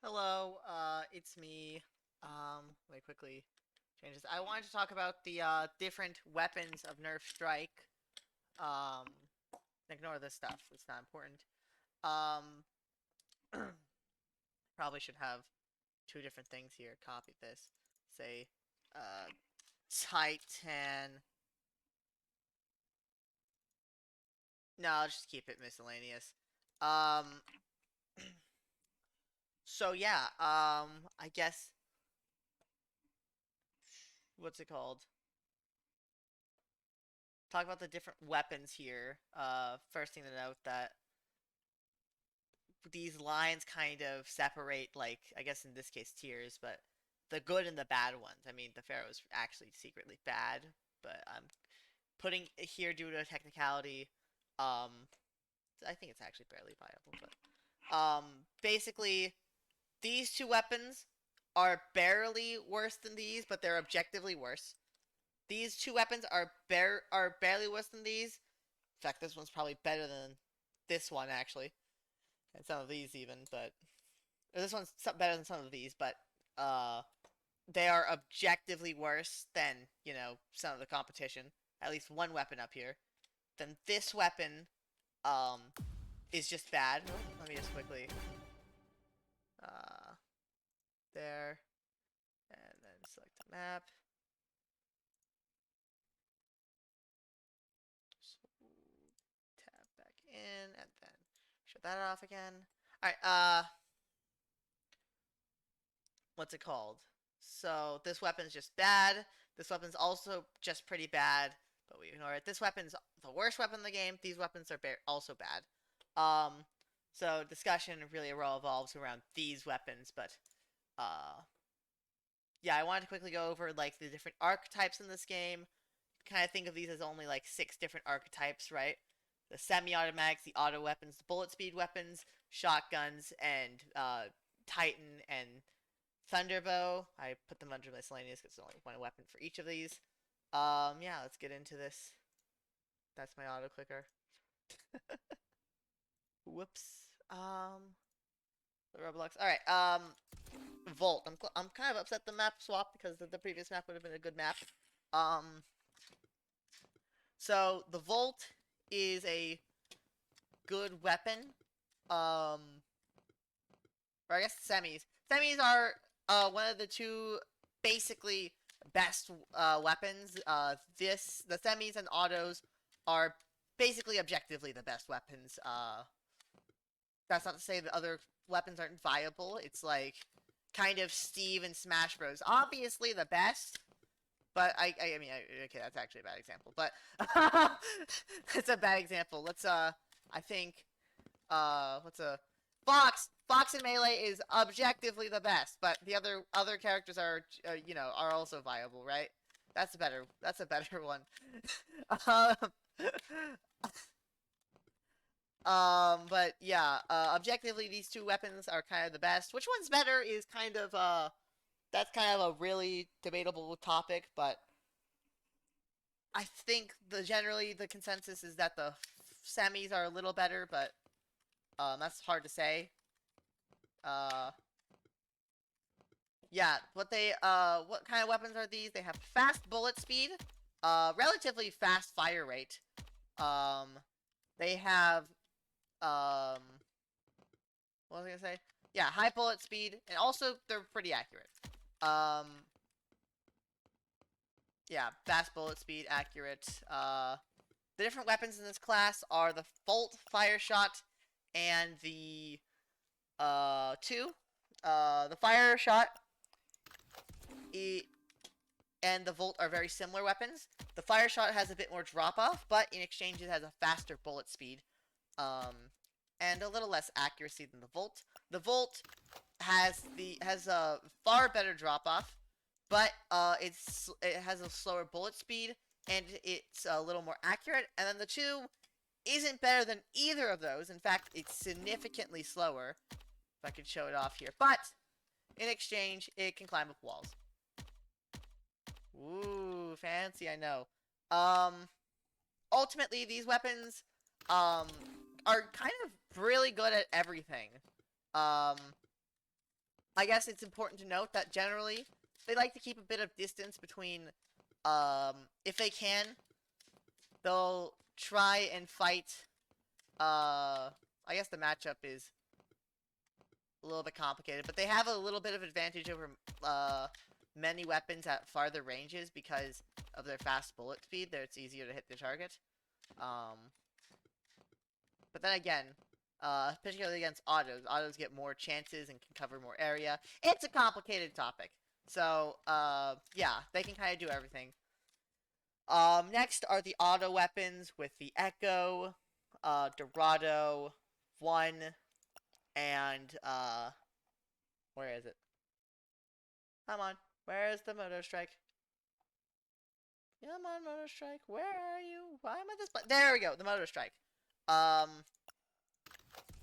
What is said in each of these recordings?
Hello, it's me. Let me quickly change this. I wanted to talk about the different weapons of Nerf Strike. Um, Ignore this stuff. It's not important. Um, Probably should have two different things here. Copy this. Say, uh, Titan. No, I'll just keep it miscellaneous. Um, so yeah. I guess what's it called? Talk about the different weapons here. First thing to note that these lines kind of separate, like, I guess in this case, tiers, but the good and the bad ones. I mean, the Pharaoh is actually secretly bad, but I'm putting it here due to a technicality. Um, I think it's actually barely viable, but basically, these two weapons are barely worse than these, but they're objectively worse. These two weapons are barely worse than these. In fact, this one's probably better than this one actually, and some of these even. But this one's better than some of these, but uh, they are objectively worse than some of the competition. At least one weapon up here. Then this weapon um is just bad. Let me just quickly uh there, and then select the map. So tap back in, and then shut that off again. All right. What's it called? So this weapon's just bad. This weapon's also just pretty bad, but we ignore it. This weapon's the worst weapon in the game. These weapons are also bad. So discussion really revolves around these weapons, but uh, yeah, I wanted to quickly go over like the different archetypes in this game. Kind of think of these as only like 6 different archetypes, right? The semi-automatics, the auto weapons, the bullet speed weapons, shotguns, and Titan and Thunderbow. I put them under miscellaneous because there's only one weapon for each of these. Yeah, let's get into this. That's my auto clicker. Whoops. Roblox. All right. Volt. I'm kind of upset the map swap because the previous map would have been a good map. Um, so the Volt is a good weapon. Um, or I guess semis. Semis are one of the two basically best weapons. The semis and autos are basically objectively the best weapons. That's not to say that other weapons aren't viable. It's like kind of Steve and Smash Bros. Obviously the best, but I mean, okay, that's actually a bad example, but it's a bad example. Let's I think what's a Fox? Fox in Melee is objectively the best, but the other characters are are also viable, right? That's a better one. um, but yeah, objectively these two weapons are kind of the best. Which one's better is kind of that's kind of a really debatable topic, but I think generally the consensus is that the semis are a little better, but that's hard to say. Uh, yeah, what kind of weapons are these? They have fast bullet speed, relatively fast fire rate. Um, they have um, what was I gonna say? Yeah, high bullet speed, and also they're pretty accurate. Um, yeah, fast bullet speed, accurate. The different weapons in this class are the Bolt, Fire Shot, and the two. The Fire Shot and the Volt are very similar weapons. The Fire Shot has a bit more drop off, but in exchange it has a faster bullet speed, um, and a little less accuracy than the Volt. The Volt has a far better drop off, but it has a slower bullet speed and it's a little more accurate. And then the two isn't better than either of those. In fact, it's significantly slower. If I could show it off here, but in exchange, it can climb up walls. Ooh, fancy, I know. Um, Ultimately, these weapons, um, are kind of really good at everything. Um, I guess it's important to note that generally they like to keep a bit of distance between. If they can, they'll try and fight. I guess the matchup is a little bit complicated, but they have a little bit of advantage over many weapons at farther ranges because of their fast bullet speed. There, it's easier to hit the target. But then again, particularly against autos get more chances and can cover more area. It's a complicated topic. So, yeah, they can kind of do everything. Next are the auto weapons with the Echo, Dorado, 1, and, where is it? Come on, where is the Moto Strike? Come on, Moto Strike, where are you? Why am I this? There we go, the Moto Strike.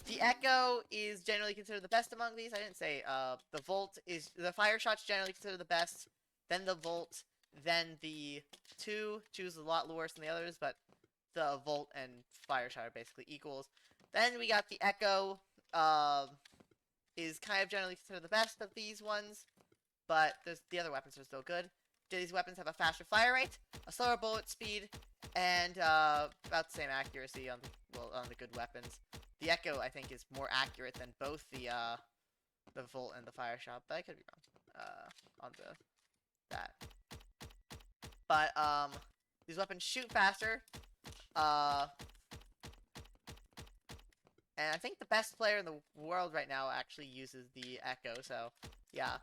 The Echo is generally considered the best among these. I didn't say, the Volt is, the Fire Shot's generally considered the best, then the Volt, then the 2. 2 is a lot worse than the others, but the Volt and Fire Shot are basically equals. Then we got the Echo, is kind of generally considered the best of these ones, but the other weapons are still good. These weapons have a faster fire rate, a slower bullet speed, and about the same accuracy on the good weapons. The Echo, I think, is more accurate than both the Volt and the Fire Shot, but I could be wrong on that. But these weapons shoot faster, and I think the best player in the world right now actually uses the Echo. So yeah,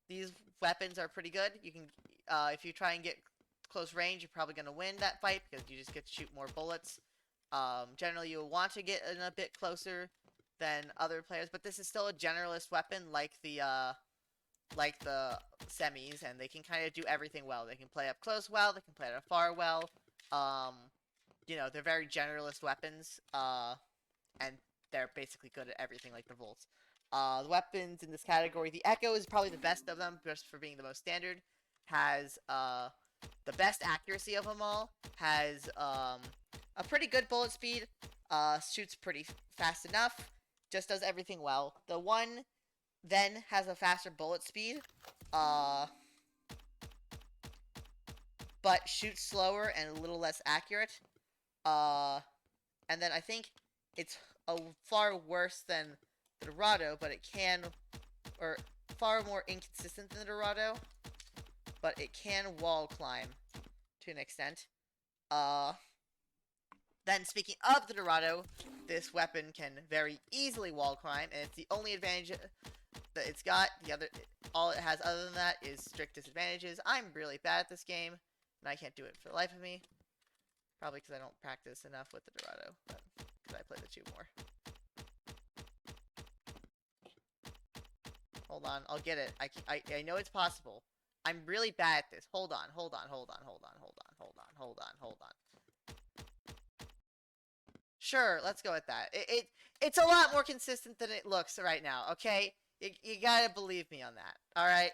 these weapons are pretty good. You can, if you try and get close range, you're probably gonna win that fight because you just get to shoot more bullets. Generally, you'll want to get in a bit closer than other players, but this is still a generalist weapon like the semis, and they can kind of do everything well. They can play up close well, they can play at far well. You know, they're very generalist weapons, and they're basically good at everything like the Volts. The weapons in this category, the Echo is probably the best of them, just for being the most standard. Has, the best accuracy of them all. Has, a pretty good bullet speed. Shoots pretty fast enough. Just does everything well. The 1 then has a faster bullet speed. But shoots slower and a little less accurate. And then I think it's far worse than the Dorado, but it can, or far more inconsistent than the Dorado, but it can wall climb to an extent. Then speaking of the Dorado, this weapon can very easily wall climb, and it's the only advantage that it's got. All it has other than that is strict disadvantages. I'm really bad at this game, and I can't do it for the life of me. Probably because I don't practice enough with the Dorado, but because I play the 2 more. Hold on, I'll get it. I know it's possible. I'm really bad at this. Hold on. Sure, let's go with that. It's a lot more consistent than it looks right now, okay? You gotta believe me on that. Alright?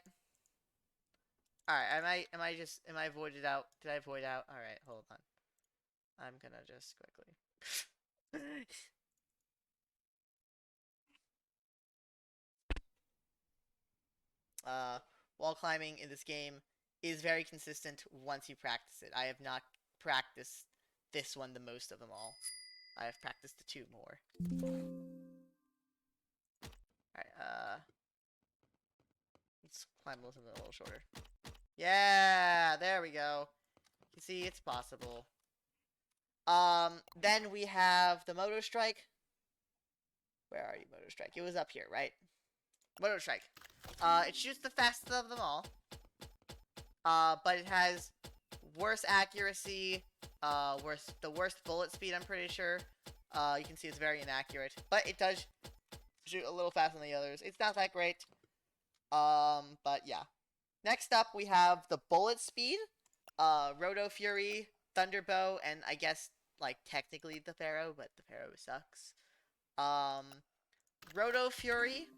Alright, am I voided out? Did I void out? Alright, hold on. I'm gonna just quickly. Wall climbing in this game is very consistent once you practice it. I have not practiced this one the most of them all. I have practiced the 2 more. Alright, let's climb a little shorter. Yeah, there we go. You see, it's possible. Then we have the Moto Strike. Where are you, Moto Strike? It was up here, right? Moto Strike. It shoots the fastest of them all. But it has worse accuracy, the worst bullet speed, I'm pretty sure. You can see it's very inaccurate. But it does shoot a little faster than the others. It's not that great. But yeah. Next up, we have the bullet speed. Roto Fury, Thunderbow, and I guess, like, technically the Pharaoh, but the Pharaoh sucks. Roto Fury,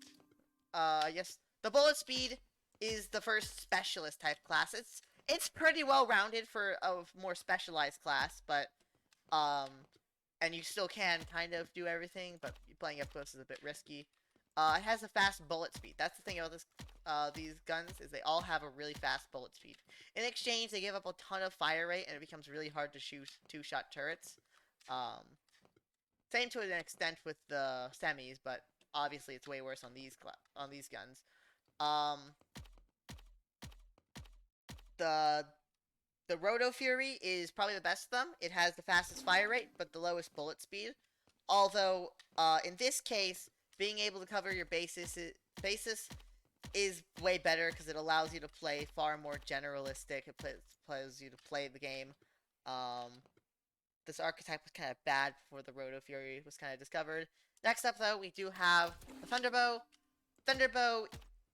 I guess the bullet speed is the first specialist type class. It's pretty well rounded for a more specialized class, but and you still can kind of do everything, but playing up close is a bit risky. It has a fast bullet speed. That's the thing about these guns is they all have a really fast bullet speed. In exchange, they give up a ton of fire rate, and it becomes really hard to shoot two-shot turrets. Um, Same to an extent with the semis, but obviously it's way worse on these guns. Um, the the Roto Fury is probably the best of them. It has the fastest fire rate, but the lowest bullet speed. Although, in this case, being able to cover your basis is way better because it allows you to play far more generalistic. It plays you to play the game. Um, this archetype was kind of bad before the Roto Fury was kind of discovered. Next up, though, we do have the Thunderbow. Thunderbow,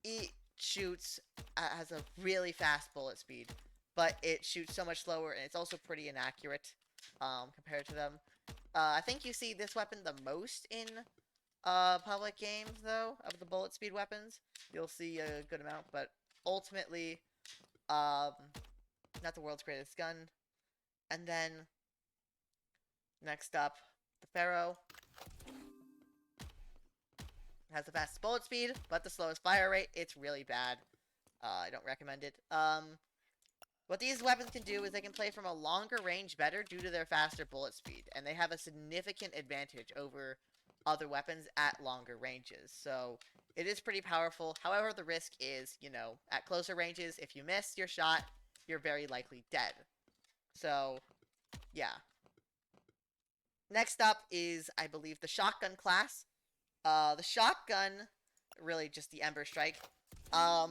it shoots, has a really fast bullet speed, but it shoots so much slower, and it's also pretty inaccurate compared to them. I think you see this weapon the most in public games, though, of the bullet speed weapons. You'll see a good amount, but ultimately, not the world's greatest gun. And then, next up, the Pharaoh. Has the fastest bullet speed, but the slowest fire rate. It's really bad. I don't recommend it. What these weapons can do is they can play from a longer range better due to their faster bullet speed, and they have a significant advantage over other weapons at longer ranges. So it is pretty powerful. However, the risk is, at closer ranges, if you miss your shot, you're very likely dead. So, yeah. Next up is, I believe, the shotgun class. The shotgun, really just the Ember Strike. The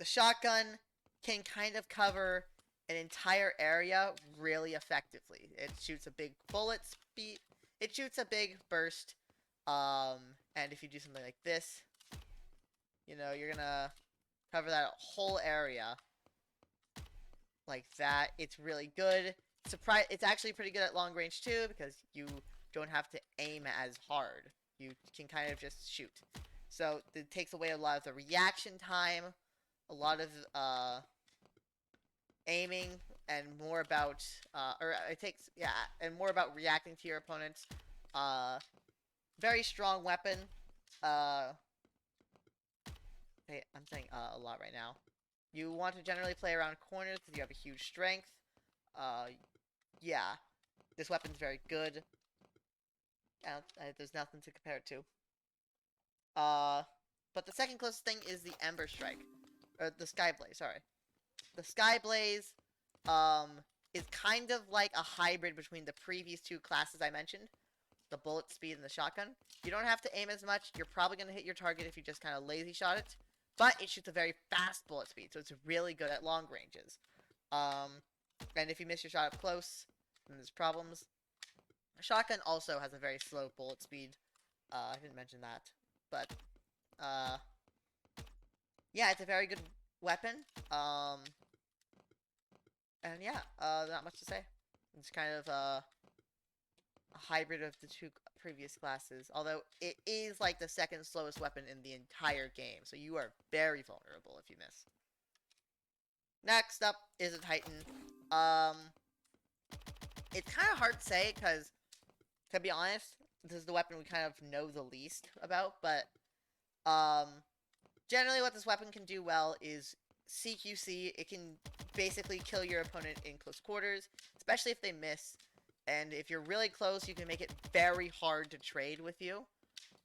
shotgun can kind of cover an entire area really effectively. It shoots a big bullet speed. It shoots a big burst. And if you do something like this, you're gonna cover that whole area like that. It's really good. It's actually pretty good at long range too because you don't have to aim as hard. You can kind of just shoot. So it takes away a lot of the reaction time, a lot of aiming, and more about and more about reacting to your opponents. Very strong weapon. I'm saying a lot right now. You want to generally play around corners because you have a huge strength. Yeah, this weapon's very good. There's nothing to compare it to. But the second closest thing is the Ember Strike. Or the Skyblaze, sorry. The Skyblaze, is kind of like a hybrid between the previous two classes I mentioned. The bullet speed and the shotgun. You don't have to aim as much. You're probably going to hit your target if you just kind of lazy shot it. But it shoots a very fast bullet speed, so it's really good at long ranges. And if you miss your shot up close, then there's problems. Shotgun also has a very slow bullet speed. I didn't mention that. But, yeah, it's a very good weapon. And yeah, not much to say. It's kind of a hybrid of the two previous classes. Although, it is like the second slowest weapon in the entire game. So you are very vulnerable if you miss. Next up is a Titan. It's kind of hard to say because, to be honest, this is the weapon we kind of know the least about. But, generally what this weapon can do well is CQC. It can basically kill your opponent in close quarters, especially if they miss. And if you're really close, you can make it very hard to trade with you.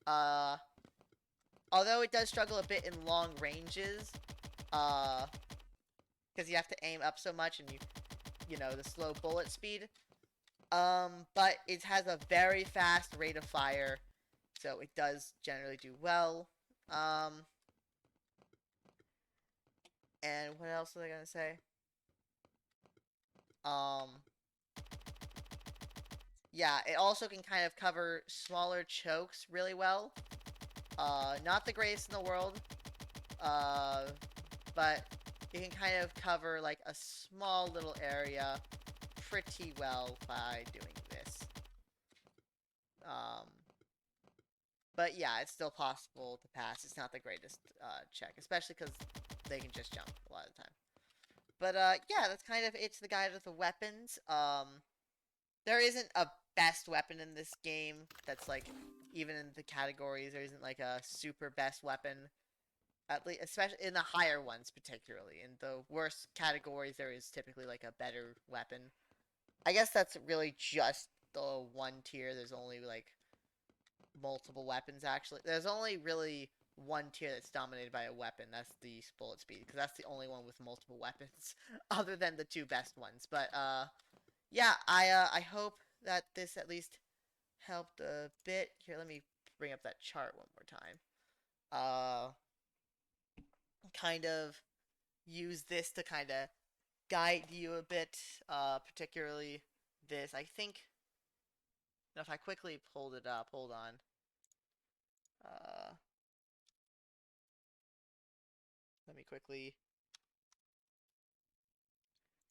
Although it does struggle a bit in long ranges, because you have to aim up so much and the slow bullet speed. But it has a very fast rate of fire, so it does generally do well. And what else was I gonna say? Yeah, it also can kind of cover smaller chokes really well. Not the greatest in the world, but it can kind of cover like a small little area pretty well by doing this. But yeah, it's still possible to pass. It's not the greatest check, especially because they can just jump a lot of the time. But yeah, that's kind of it's the guide of the weapons. There isn't a best weapon in this game that's like even in the categories there isn't like a super best weapon, at least especially in the higher ones. Particularly in the worst categories there is typically like a better weapon. I guess that's really just the one tier. There's only like multiple weapons actually. There's only really one tier that's dominated by a weapon. That's the bullet speed, because that's the only one with multiple weapons other than the two best ones. But yeah, I hope that this at least helped a bit. Here, let me bring up that chart one more time. Uh kind of use this to kind of guide you a bit, particularly this. I think if I quickly pulled it up, hold on. Uh Let me quickly.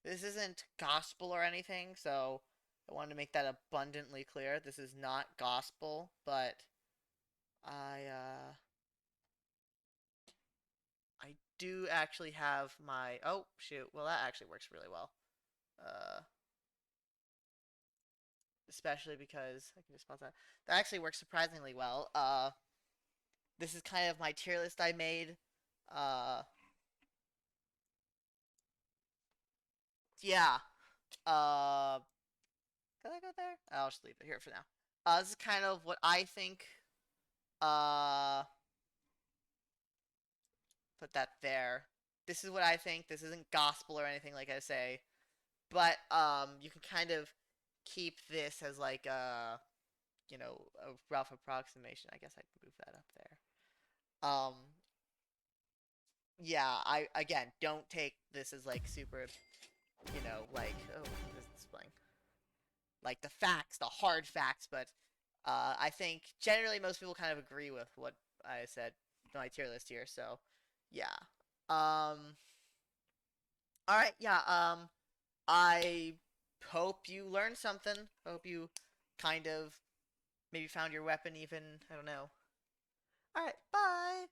This isn't gospel or anything, so I wanted to make that abundantly clear. This is not gospel, but I I do actually have my. Oh shoot! Well, that actually works really well. Uh, Especially because I can just pause that. That actually works surprisingly well. This is kind of my tier list I made. Uh, yeah. Uh, can I go there? I'll just leave it here for now. This is kind of what I think. Uh, Put that there. This is what I think. This isn't gospel or anything, like I say, but you can kind of keep this as like a rough approximation. I guess I can move that up there. Yeah. I again don't take this as like super, like oh, this is displaying like the facts, the hard facts, but I think generally most people kind of agree with what I said in my tier list here. So yeah. Um. All right. Yeah. I hope you learned something. Hope you kind of maybe found your weapon even. I don't know. All right. Bye.